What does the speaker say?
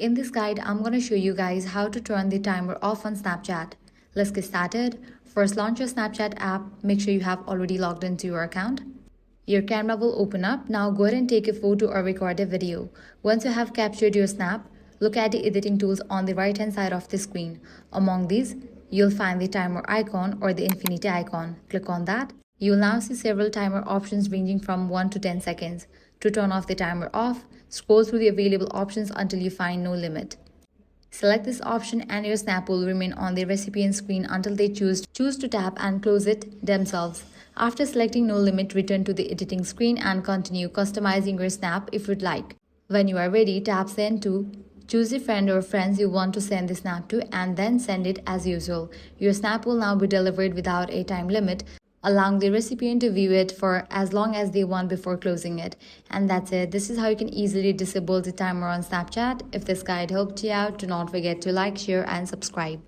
In this guide, I'm going to show you guys how to turn the timer off on Snapchat. Let's get started. First, launch your Snapchat app. Make sure you have already logged into your account. Your camera will open up. Now go ahead and take a photo or record a video. Once you have captured your snap, look at the editing tools on the right hand side of the screen. Among these, you'll find the timer icon or the infinity icon. Click on that. You'll now see several timer options ranging from 1 to 10 seconds. To turn off the timer off, scroll through the available options until you find no limit. Select this option and your snap will remain on the recipient screen until they choose to tap and close it themselves. After selecting no limit, return to the editing screen and continue customizing your snap if you'd like. When you are ready, tap send to. Choose the friend or friends you want to send the snap to and then send it as usual. Your snap will now be delivered without a time limit, allowing the recipient to view it for as long as they want before closing it. And that's it. This is how you can easily disable the timer on Snapchat. If this guide helped you out, do not forget to like, share, and subscribe.